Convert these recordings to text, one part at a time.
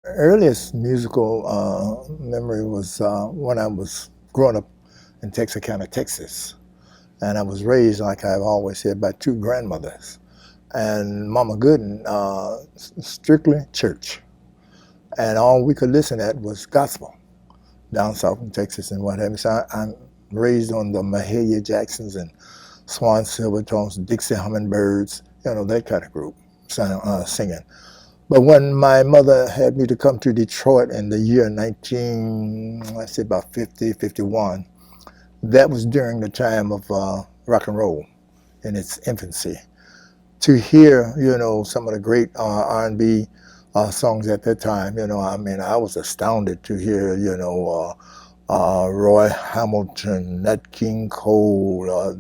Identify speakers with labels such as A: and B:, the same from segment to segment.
A: Earliest musical memory was when I was growing up in Texarkana, Texas. And I was raised, like I've always said, by two grandmothers. And Mama Gooden, strictly church. And all we could listen at was gospel down south in Texas and what have you. So I'm raised on the Mahalia Jacksons and Swan Silvertones, Dixie Hummingbirds, that kind of group singing. But when my mother had me to come to Detroit in the year let's say about 50, 51, that was during the time of rock and roll in its infancy. To hear, some of the great R&B songs at that time, I was astounded to hear, Roy Hamilton, Nat King Cole,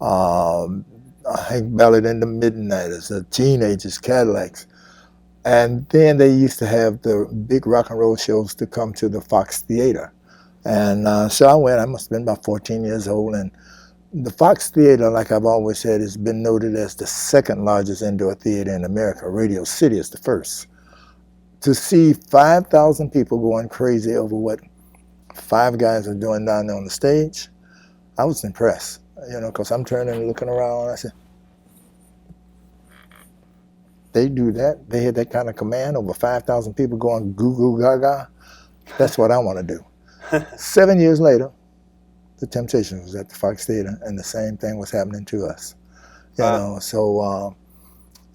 A: Hank Ballard and the Midnighters, the Teenagers, Cadillacs. And then they used to have the big rock and roll shows to come to the Fox Theater. And so I went. I must have been about 14 years old. And the Fox Theater, like I've always said, has been noted as the second largest indoor theater in America. Radio City is the first. To see 5,000 people going crazy over what five guys are doing down there on the stage, I was impressed, because I'm turning and looking around. I said, they do that? They had that kind of command over 5,000 people going goo goo gaga? That's what I want to do. 7 years later, the Temptations was at the Fox Theater, and the same thing was happening to us. So,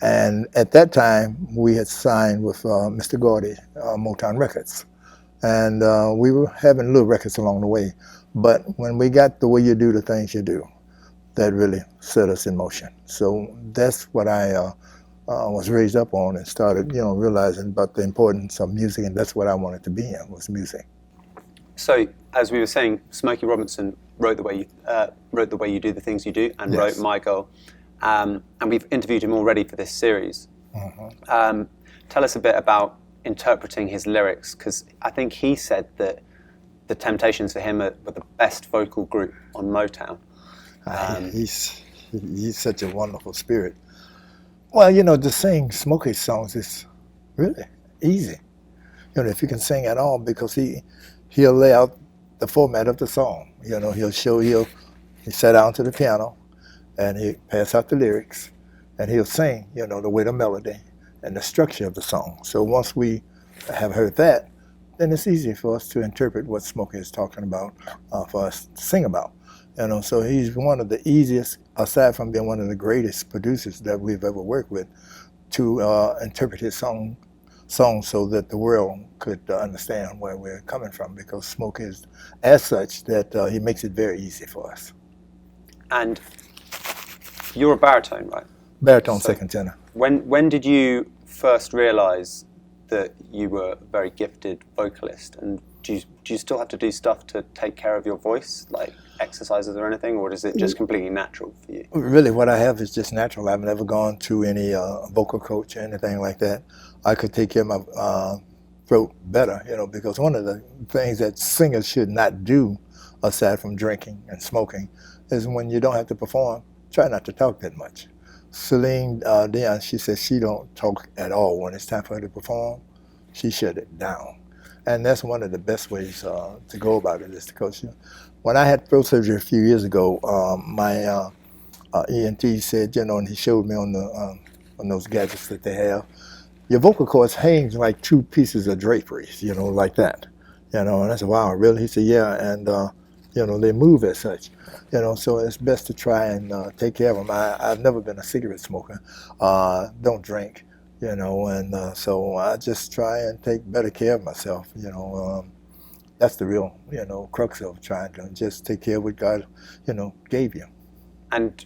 A: and at that time, we had signed with Mr. Gordy, Motown Records. And we were having little records along the way. But when we got The Way You Do the Things You Do, that really set us in motion. So that's what I was raised up on and started, realizing about the importance of music, and that's what I wanted to be in, was music.
B: So, as we were saying, Smokey Robinson wrote the way you do the things you do, and wrote My Girl, and we've interviewed him already for this series. Mm-hmm. Tell us a bit about interpreting his lyrics, because I think he said that the Temptations for him were the best vocal group on Motown.
A: He's such a wonderful spirit. Well, to sing Smokey's songs is really easy. If you can sing at all, because he'll lay out the format of the song. He sit down to the piano and he pass out the lyrics and he'll sing, the way the melody and the structure of the song. So once we have heard that, then it's easy for us to interpret what Smokey is talking about, for us to sing about. So he's one of the easiest, aside from being one of the greatest producers that we've ever worked with, to interpret his songs so that the world could understand where we're coming from, because Smokey is as such that he makes it very easy for us.
B: And you're a baritone, right?
A: Baritone, second tenor.
B: When did you first realize that you were a very gifted vocalist, and do you still have to do stuff to take care of your voice, like exercises or anything, or is it just completely natural for you?
A: Really, what I have is just natural. I've never gone to any vocal coach or anything like that. I could take care of my throat better, because one of the things that singers should not do, aside from drinking and smoking, is when you don't have to perform, try not to talk that much. Celine Dion, she says she don't talk at all when it's time for her to perform. She shut it down. And that's one of the best ways to go about it, is to coach you. When I had throat surgery a few years ago, my ENT said, and he showed me on those gadgets that they have, your vocal cords hang like two pieces of drapery, like that. And I said, wow, really? He said, yeah, and they move as such. So it's best to try and take care of them. I've never been a cigarette smoker, don't drink, and so I just try and take better care of myself, That's the real, crux of trying to just take care of what God, gave you.
B: And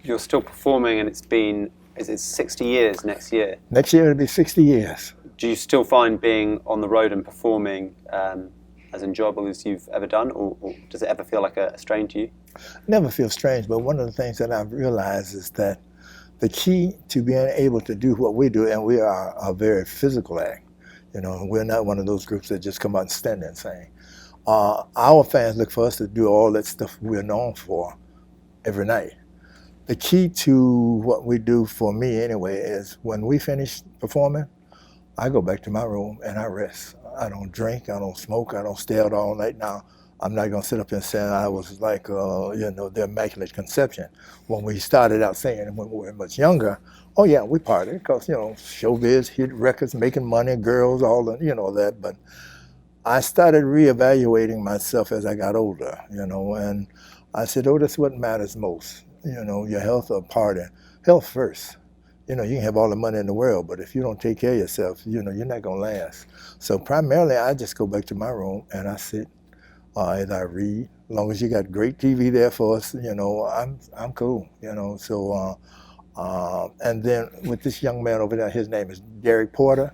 B: you're still performing, and is it 60 years next year?
A: Next year it'll be 60 years.
B: Do you still find being on the road and performing as enjoyable as you've ever done, or does it ever feel like a strain to you?
A: Never feel strange, but one of the things that I've realized is that the key to being able to do what we do, and we are a very physical act, we're not one of those groups that just come out and stand there and sing. Our fans look for us to do all that stuff we're known for every night. The key to what we do, for me anyway, is when we finish performing, I go back to my room and I rest. I don't drink, I don't smoke, I don't stay out all night. Now, I'm not gonna sit up and say I was like, the Immaculate Conception. When we started out singing when we were much younger, oh yeah, we partied because, showbiz, hit records, making money, girls, all the, that. But I started reevaluating myself as I got older, and I said, oh, that's what matters most, your health or partying. Health first. You can have all the money in the world, but if you don't take care of yourself, you're not going to last. So primarily, I just go back to my room and I sit and I read. As long as you got great TV there for us, I'm cool, So, and then with this young man over there, his name is Derek Porter.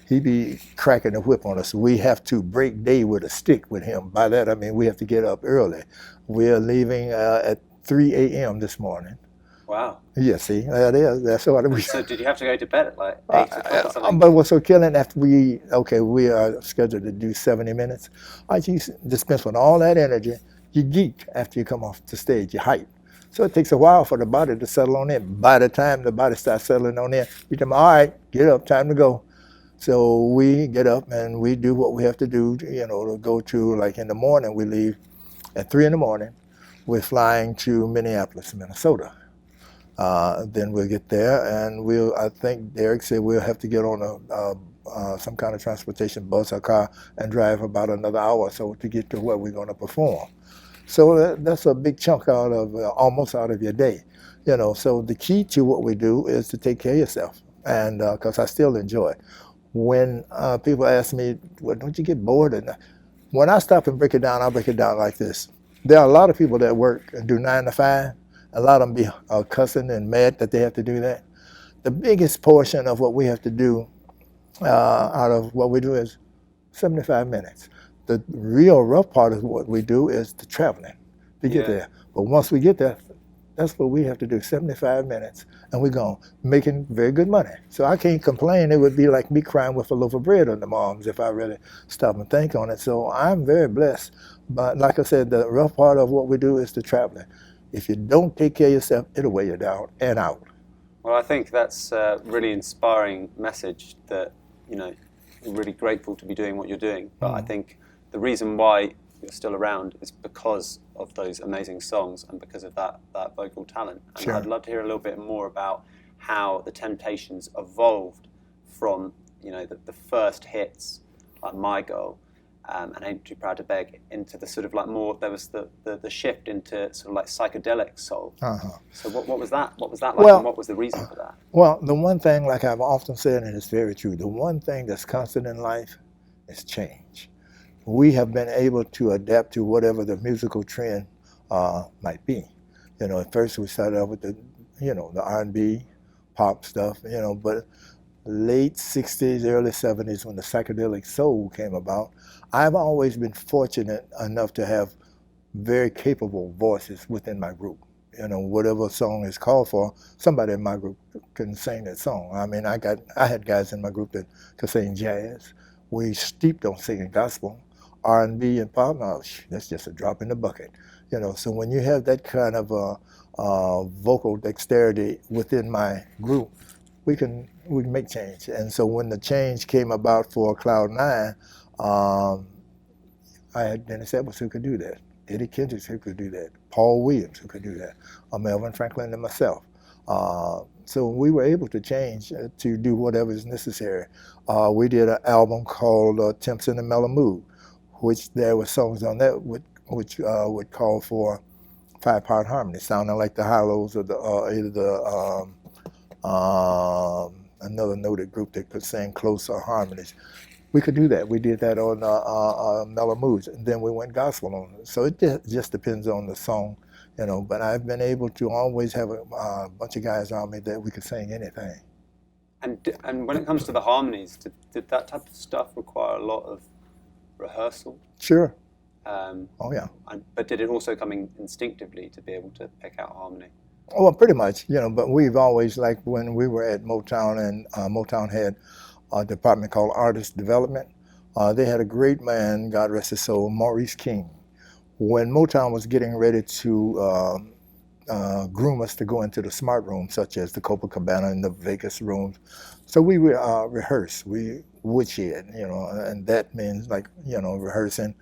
A: He be cracking the whip on us. We have to break day with a stick with him. By that, I mean we have to get up early. We're leaving at 3 a.m. this morning.
B: Wow.
A: Yeah, see, that is. That's what we.
B: So did you have to go to bed at like 8 o'clock or something?
A: But what's so killing after we are scheduled to do 70 minutes. I just dispense with all that energy. You geek after you come off the stage. You hype. So it takes a while for the body to settle on in. By the time the body starts settling on in, you tell them, all right, get up, time to go. So we get up and we do what we have to do, to go to, like in the morning, we leave at 3 in the morning. We're flying to Minneapolis, Minnesota. Then we'll get there, and I think Derek said we'll have to get on some kind of transportation bus or car and drive about another hour or so to get to where we're going to perform. So that's a big chunk almost out of your day. So the key to what we do is to take care of yourself, and because I still enjoy it. When people ask me, well, don't you get bored? When I stop and break it down, I break it down like this. There are a lot of people that work and do 9 to 5. A lot of them be cussing and mad that they have to do that. The biggest portion of what we have to do out of what we do is 75 minutes. The real rough part of what we do is the traveling to get there. But once we get there, that's what we have to do, 75 minutes, and we're gone, making very good money. So I can't complain. It would be like me crying with a loaf of bread on the moms if I really stop and think on it. So I'm very blessed. But like I said, the rough part of what we do is the traveling. If you don't take care of yourself, it'll weigh you down and out.
B: Well, I think that's a really inspiring message that, you're really grateful to be doing what you're doing. But I think the reason why you're still around is because of those amazing songs and because of that vocal talent. And
A: Sure.
B: I'd love to hear a little bit more about how the Temptations evolved from, the first hits like My Girl and Ain't Too Proud to Beg into the sort of like more, there was the shift into sort of like psychedelic soul. So what was that? What was that like,
A: Well,
B: and what was the reason for that?
A: Well, the one thing, like I've often said, and it's very true, the one thing that's constant in life is change. We have been able to adapt to whatever the musical trend might be. At first we started out with the R&B, pop stuff, but late 60s, early 70s when the psychedelic soul came about, I've always been fortunate enough to have very capable voices within my group. Whatever song is called for, somebody in my group can sing that song. I mean, I had guys in my group that could sing jazz. We steeped on singing gospel. R&B and pop, no, that's just a drop in the bucket. So when you have that kind of vocal dexterity within my group, we can make change. And so when the change came about for Cloud9, I had Dennis Edwards who could do that, Eddie Kendricks who could do that, Paul Williams who could do that, Melvin Franklin and myself. So we were able to change to do whatever is necessary. We did an album called Temps in a Mellow Mood, which there were songs on that which would call for 5-part harmony, sounding like the hollows of another noted group that could sing closer harmonies. We could do that. We did that on Mellow Moods, and then we went gospel on it. So it just depends on the song, But I've been able to always have a bunch of guys around me that we could sing anything.
B: And when it comes to the harmonies, did that type of stuff require a lot of rehearsal?
A: Sure. Oh yeah.
B: But did it also come in instinctively to be able to pick out harmony?
A: Well, pretty much, but we've always, like when we were at Motown, and Motown had a department called Artist Development. They had a great man, God rest his soul, Maurice King. When Motown was getting ready to groom us to go into the smart rooms, such as the Copacabana and the Vegas rooms. So we would rehearse. We woodshed, and that means rehearsing.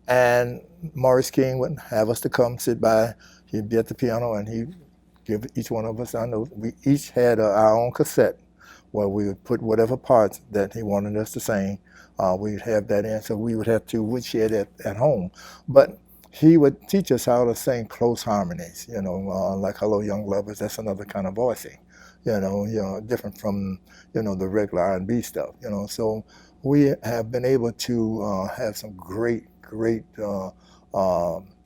A: And Maurice King would have us to come sit by. He'd be at the piano and he'd give each one of us our notes. We each had our own cassette where we would put whatever parts that he wanted us to sing. We'd have that in, so we would have to woodshed at home. But he would teach us how to sing close harmonies, like Hello Young Lovers. That's another kind of voicing, different from, the regular R&B stuff, So we have been able to have some great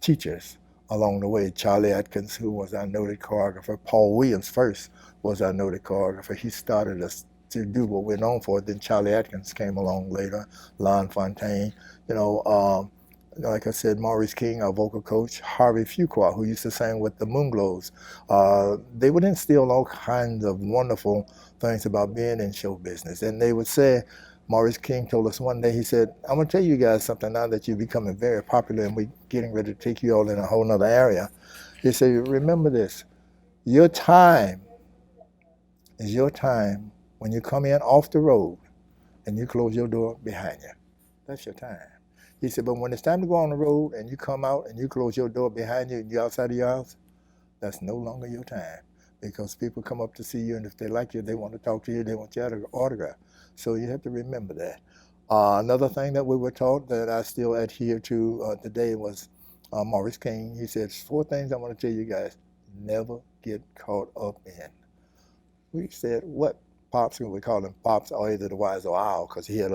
A: teachers along the way. Charlie Atkins, who was our noted choreographer. Paul Williams first was our noted choreographer. He started us to do what we're known for. Then Charlie Atkins came along later, Lon Fontaine, like I said, Maurice King, our vocal coach, Harvey Fuqua, who used to sing with the Moonglows. They would instill all kinds of wonderful things about being in show business. And they would say, Maurice King told us one day, he said, I'm going to tell you guys something now that you're becoming very popular and we're getting ready to take you all in a whole nother area. He said, remember this, your time is your time when you come in off the road and you close your door behind you. That's your time. He said, but when it's time to go on the road and you come out and you close your door behind you and you're outside of your house, that's no longer your time, because people come up to see you, and if they like you, they want to talk to you, they want your autograph. So you have to remember that. Another thing that we were taught that I still adhere to today was Maurice King. He said, 4 things I want to tell you guys. Never get caught up in. We said, what? Pops, we call him Pops, or either the wise or owl, because he had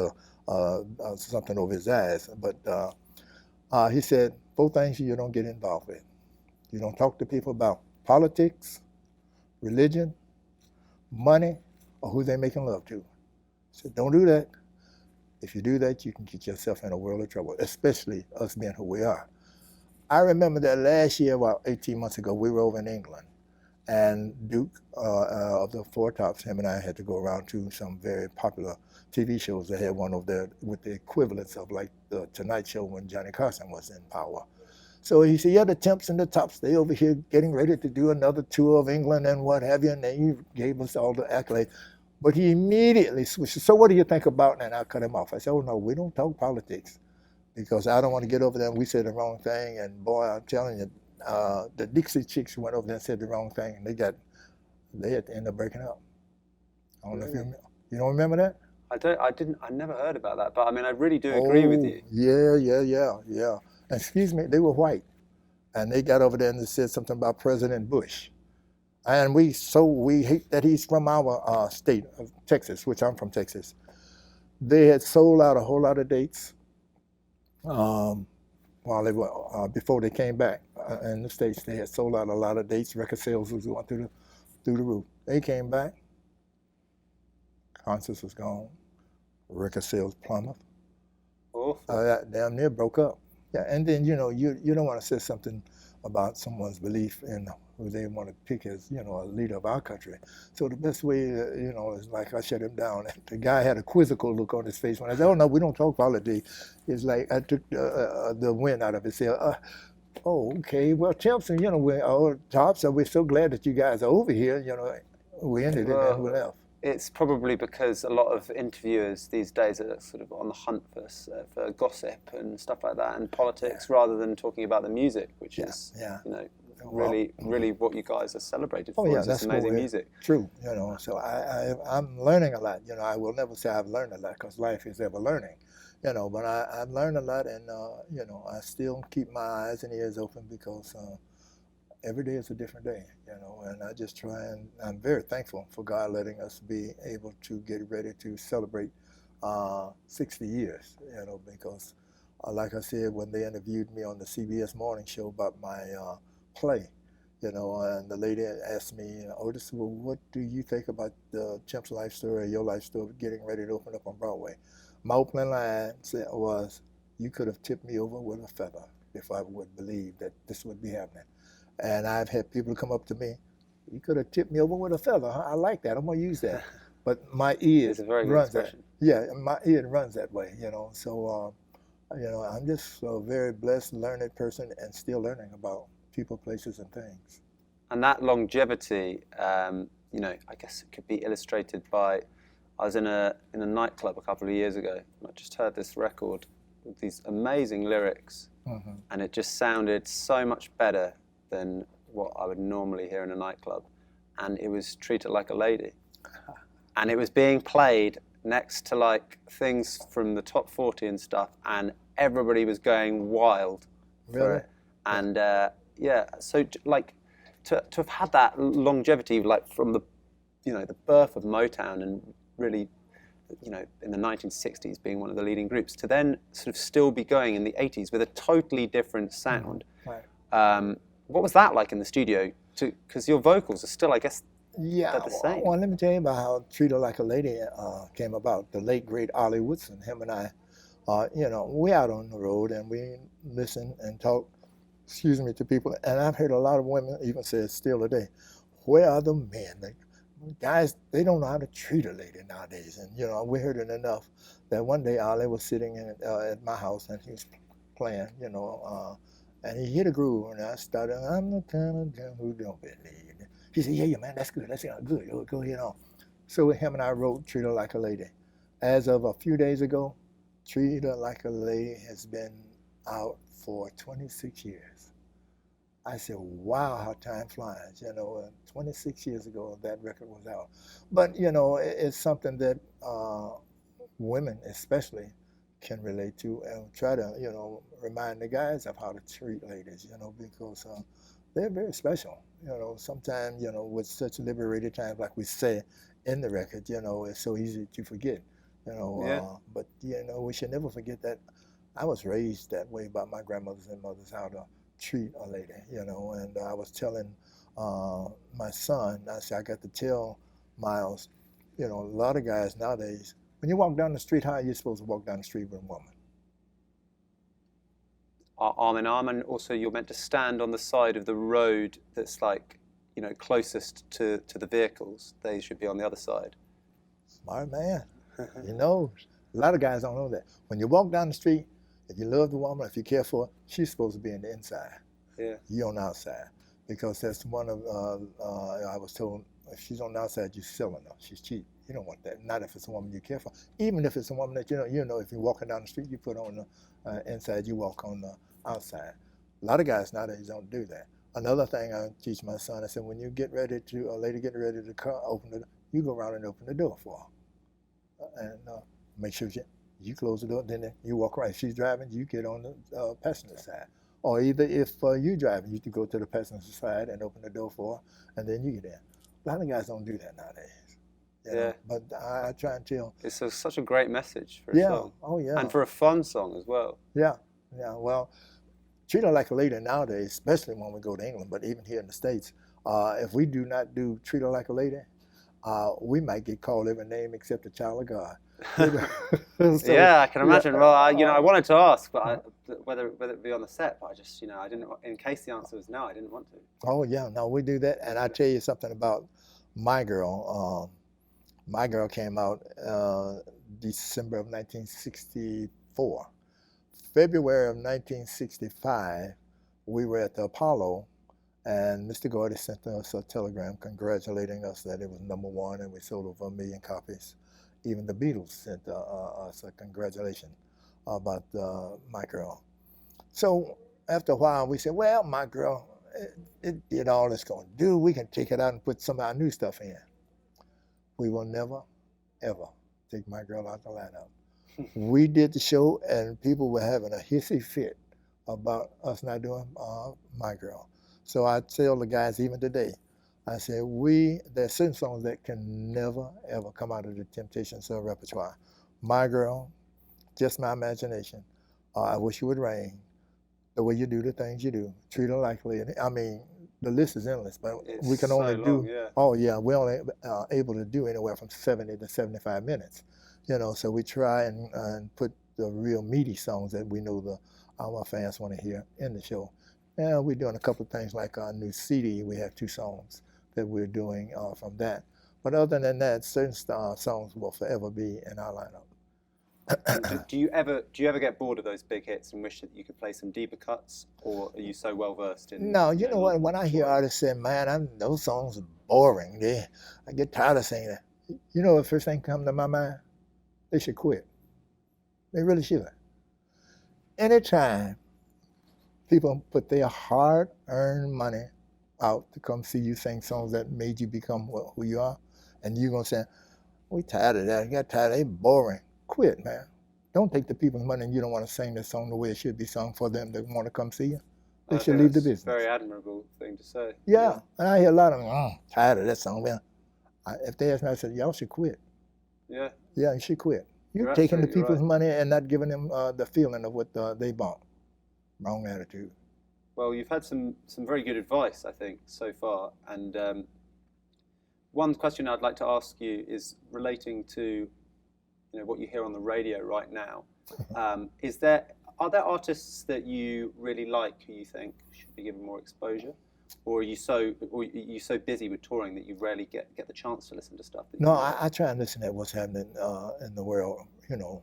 A: something over his eyes. But he said, 4 things you don't get involved with. You don't talk to people about politics, religion, money, or who they're making love to. So don't do that. If you do that, you can get yourself in a world of trouble, especially us being who we are. I remember that last year, about 18 months ago, we were over in England, and Duke of the Four Tops, him and I had to go around to some very popular TV shows. They had one over there with the equivalents of like the Tonight Show when Johnny Carson was in power. So he said, yeah, the Temps and the Tops, they over here getting ready to do another tour of England and what have you, and then he gave us all the accolades. But he immediately switched. So what do you think about? And I cut him off. I said, oh, no, we don't talk politics, because I don't want to get over there and we said the wrong thing. And boy, I'm telling you, the Dixie Chicks went over there and said the wrong thing, and they had to end up breaking up. I don't know if you don't remember that?
B: I never heard about that, but I mean, I really do agree with you.
A: Yeah. Excuse me, they were white, and they got over there and they said something about President Bush. And we hate that he's from our state of Texas, which I'm from Texas. They had sold out a whole lot of dates while they were before they came back in the States. They had sold out a lot of dates. Record sales was going through the roof. They came back. Concerts was gone. Record sales plummeted. Damn near broke up. Yeah, and then you don't want to say something about someone's belief in who they want to pick as a leader of our country. So the best way is like I shut him down. The guy had a quizzical look on his face when I said, "Oh no, we don't talk politics." It's like I took the wind out of his sail. Oh, okay. Well, Thompson, we're Tops, so we're so glad that you guys are over here. We ended it and we left.
B: It's probably because a lot of interviewers these days are sort of on the hunt for gossip and stuff like that, and politics, rather than talking about the music, which is really what you guys are celebrated for. Is this amazing music.
A: True, So I'm learning a lot. I will never say I've learned a lot, because life is ever learning. But I've learned a lot, and I still keep my eyes and ears open, because every day is a different day, and I just try, and I'm very thankful for God letting us be able to get ready to celebrate 60 years, because like I said, when they interviewed me on the CBS morning show about my play, and the lady asked me, Otis, well, what do you think about the Chimps life story, your life story, getting ready to open up on Broadway? My opening line was, you could have tipped me over with a feather if I would believe that this would be happening. And I've had people come up to me, you could have tipped me over with a feather. I like that. I'm going to use that. But my ear runs that. Yeah, my ear runs that way, So, I'm just a very blessed, learned person, and still learning about people, places, and things.
B: And that longevity, you know, I guess it could be illustrated by, I was in a nightclub a couple of years ago, and I just heard this record with these amazing lyrics, and it just sounded so much better than what I would normally hear in a nightclub. And it was Treat It Like a Lady. And it was being played next to like things from the top 40 and stuff, and everybody was going wild for it. And yeah, so like to have had that longevity, like from the, you know, the birth of Motown and really, you know, in the 1960s being one of the leading groups, to then sort of still be going in the 80s with a totally different sound. What was that like in the studio? Because your vocals are still, I guess,
A: yeah,
B: the same.
A: Well, let me tell you about how Treat Her Like a Lady came about. The late, great Ollie Woodson, him and I, you know, we out on the road and we listen and talk, to people. And I've heard a lot of women even say still today, where are the men? Like, guys, they don't know how to treat a lady nowadays. And, you know, we heard it enough that one day Ollie was sitting at my house and he was playing, you know, and he hit a groove, and I started, I'm the kind of girl who don't believe. He said, yeah, man, that's good, good, go ahead on. So him and I wrote Treat Her Like a Lady. As of a few days ago, Treat Her Like a Lady has been out for 26 years. I said, wow, how time flies. You know, 26 years ago, that record was out. But, you know, it's something that women especially can relate to and try to, you know, remind the guys of how to treat ladies, you know, because they're very special. You know, sometimes, you know, with such liberated times, like we say in the record, you know, it's so easy to forget, you know. But, you know, we should never forget that I was raised that way by my grandmothers and mothers, how to treat a lady, you know. And I was telling my son, I said, I got to tell Miles, you know, a lot of guys nowadays, when you walk down the street, how are you supposed to walk down the street with a woman?
B: Arm in arm, and also you're meant to stand on the side of the road that's like, you know, closest to the vehicles. They should be on the other side.
A: Smart man. You know, a lot of guys don't know that. When you walk down the street, if you love the woman, if you care for her, she's supposed to be in the inside.
B: Yeah.
A: You're on the outside. Because that's one of, I was told, if she's on the outside, you're selling her. She's cheap. You don't want that. Not if it's a woman you care for. Even if it's a woman that you know, if you're walking down the street, you put on the inside, you walk on the outside. A lot of guys nowadays don't do that. Another thing I teach my son, I said, when you get ready to, a lady getting ready to open the door, you go around and open the door for her. And make sure you close the door, then you walk right. If she's driving, you get on the passenger side. Or either if you're driving, you can go to the passenger side and open the door for her, and then you get in. A lot of guys don't do that nowadays. You know? But I try and tell.
B: It's such a great message for a song.
A: Oh, yeah.
B: And for a fun song as well.
A: Yeah. Well, Treat Her Like a Lady nowadays, especially when we go to England, but even here in the States, if we do not do Treat Her Like a Lady, we might get called every name except the child of God.
B: So, yeah, I can imagine. Well, you know, I wanted to ask, but whether it be on the set, but I just, you know, I didn't. In case the answer was no, I didn't want to.
A: Oh yeah, no, we do that, and I tell you something about My Girl. My Girl came out December of 1964. February of 1965, we were at the Apollo, and Mr. Gordy sent us a telegram congratulating us that it was #1 and we sold over 1 million copies. Even the Beatles sent us a congratulation about My Girl. So after a while, we said, well, My Girl, it did all it's going to do. We can take it out and put some of our new stuff in. We will never, ever take My Girl out the lineup. We did the show, and people were having a hissy fit about us not doing My Girl. So I tell the guys even today, I said, there's certain songs that can never, ever come out of the Temptations repertoire. My Girl, Just My Imagination, I Wish You Would Rain, The Way You Do the Things You Do, Treat Her Like a Lady. I mean, the list is endless, but we can only we're only able to do anywhere from 70 to 75 minutes. You know, so we try and put the real meaty songs that we know our fans want to hear in the show. And we're doing a couple of things like our new CD. We have 2 songs that we're doing from that. But other than that, certain songs will forever be in our lineup.
B: And do you ever get bored of those big hits and wish that you could play some deeper cuts, or are you so well versed in?
A: No, you know what? When I hear artists say, "Man, those songs are boring," I get tired of saying that. You know, the first thing come to my mind, they should quit. They really should. Anytime people put their hard-earned money out to come see you sing songs that made you become who you are, and you're gonna say, "We tired of that. I got tired. They boring." Quit, man. Don't take the people's money and you don't want to sing the song the way it should be sung for them that want to come see you. They should leave the business.
B: Very admirable thing to say.
A: Yeah, and I hear a lot of them, tired of that song. Man, if they ask me, I said, y'all should quit.
B: Yeah.
A: Yeah, you should quit. You're taking the people's money and not giving them the feeling of what they bought. Wrong attitude.
B: Well, you've had some very good advice, I think, so far. And one question I'd like to ask you is relating to what you hear on the radio right now. Are there artists that you really like who you think should be given more exposure, or are you so busy with touring that you rarely get the chance to listen to stuff?
A: No, I try and listen to what's happening in the world,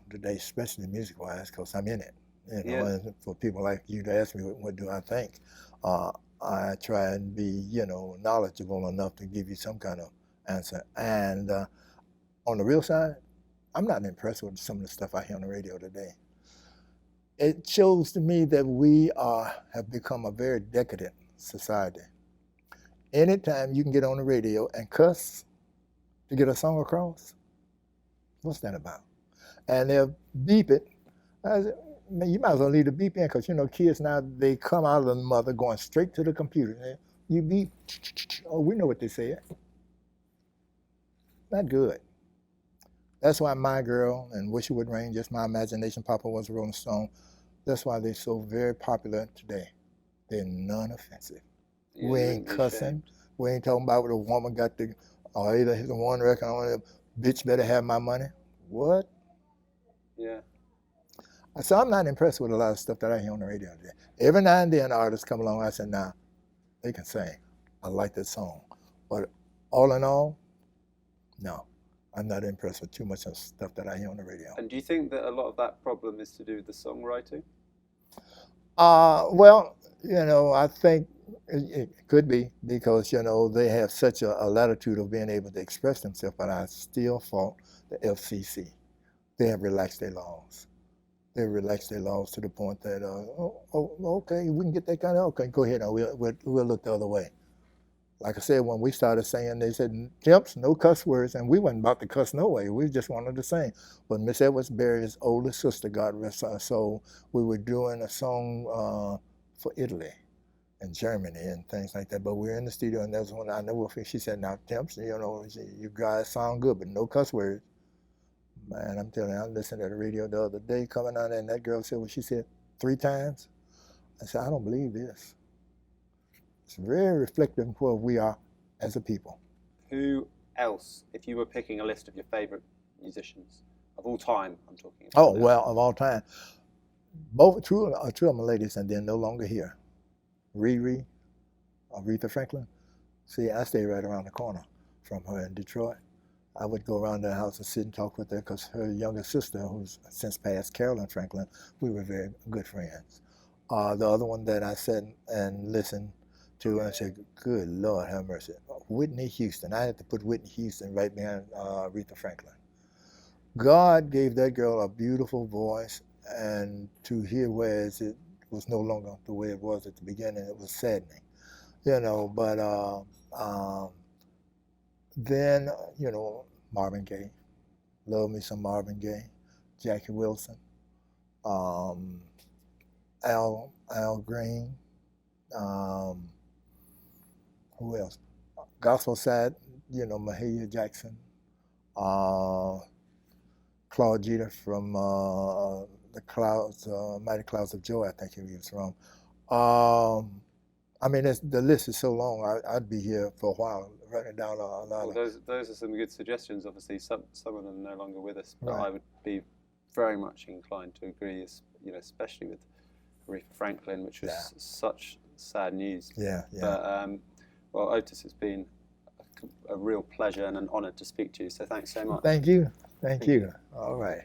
A: today, especially music-wise, because I'm in it. And for people like you to ask me what do I think, I try and be knowledgeable enough to give you some kind of answer. And on the real side, I'm not impressed with some of the stuff I hear on the radio today. It shows to me that we have become a very decadent society. Anytime you can get on the radio and cuss to get a song across, what's that about? And they'll beep it. I said, man, you might as well leave the beep in, because kids now, they come out of the mother going straight to the computer. You beep, oh, we know what they said. Not good. That's why My Girl and Wish It Would Rain, Just My Imagination, Papa Was a Rolling Stone, that's why they're so very popular today. They're non-offensive. Yeah, we ain't cussing. We ain't talking about what a woman got to, or either the one record on, bitch better have my money. What?
B: Yeah.
A: So I'm not impressed with a lot of stuff that I hear on the radio today. Every now and then artists come along, I say, nah, they can sing. I like that song. But all in all, no. I'm not impressed with too much of stuff that I hear on the radio.
B: And do you think that a lot of that problem is to do with the songwriting?
A: Well, I think it could be, because, they have such a latitude of being able to express themselves, but I still fault the FCC. They have relaxed their laws. They relaxed their laws to the point that, okay, we can get that kind of, okay, go ahead, and we'll look the other way. Like I said, when we started singing, they said, Temps, no cuss words, and we wasn't about to cuss no way. We just wanted to sing. But Miss Edwards Berry's older sister, God rest her soul, we were doing a song for Italy and Germany and things like that. But we were in the studio, and that was when I know she said, now, Temps, you guys sound good, but no cuss words. Man, I'm telling you, I listened to the radio the other day coming on, and that girl said what she said 3 times. I said, I don't believe this. It's very reflective of where we are as a people.
B: Who else, if you were picking a list of your favorite musicians of all time, I'm talking about?
A: Oh, well, of all time. Two of my ladies, and they're no longer here. Riri, Aretha Franklin. See, I stay right around the corner from her in Detroit. I would go around the house and sit and talk with her, because her younger sister, who's since passed, Carolyn Franklin, we were very good friends. The other one that I sat and listened to, and I said, good Lord, have mercy, Whitney Houston. I had to put Whitney Houston right behind Aretha Franklin. God gave that girl a beautiful voice, and to hear whereas it was no longer the way it was at the beginning, it was saddening, but then, Marvin Gaye. Love me some Marvin Gaye. Jackie Wilson. Al Green. Who else? Gospel side, Mahalia Jackson. Claude Jeter from the Clouds, Mighty Clouds of Joy, I think he was from. I mean, the list is so long, I'd be here for a while, writing down a lot
B: of... Those are some good suggestions. Obviously, some of them are no longer with us, but right. I would be very much inclined to agree, especially with Aretha Franklin, which was such sad news.
A: Yeah.
B: But, well, Otis, it's been a real pleasure and an honor to speak to you, so thanks so much.
A: Thank you. All right.